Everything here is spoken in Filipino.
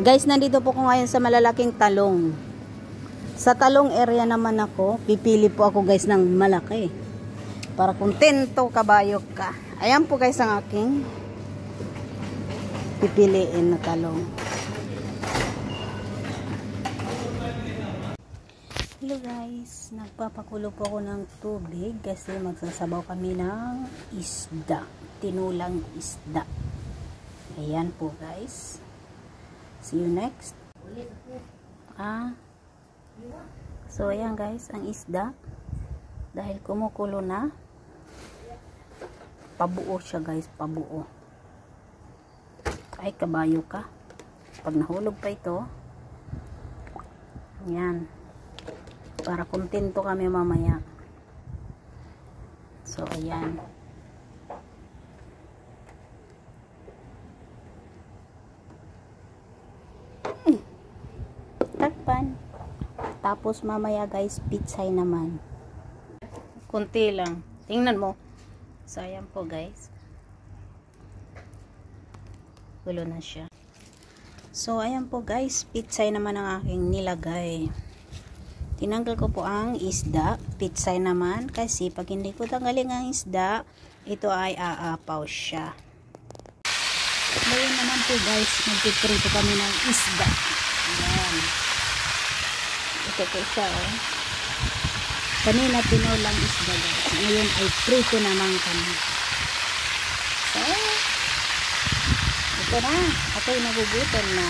Guys, nandito po ko ngayon sa malalaking talong. Sa talong area naman ako, pipili po ako guys ng malaki. Para kontento kabayo ka. Ayan po guys ang aking pipiliin na talong. Hello guys, nagpapakulo po ako ng tubig kasi magsasabaw kami ng isda. Tinulang isda. Ayan po guys. See you next. So ayan guys, ang isda. Dahil kumukulo na. Pabuo siya guys, pabuo. Ay kabayo ka. Pag nahulog pa ito. Ayan. Para kontento kami mamaya. So ayan. Takpan. Tapos mamaya guys, pitsay naman. Kunti lang. Tingnan mo. Sayang po guys. Gulo na siya. So ayan po guys, pitsay naman ang aking nilagay. Tinanggal ko po ang isda. Pitsay naman kasi pag hindi ko tanggalin ang isda, ito ay aapaw siya. Ngayon naman po guys, magpiprito kami ng isda. Ayan. Ito po siya oh. Kanina tinulang isda guys. Ngayon ay prito naman kami. So, ito na. Ako'y nagugutom na.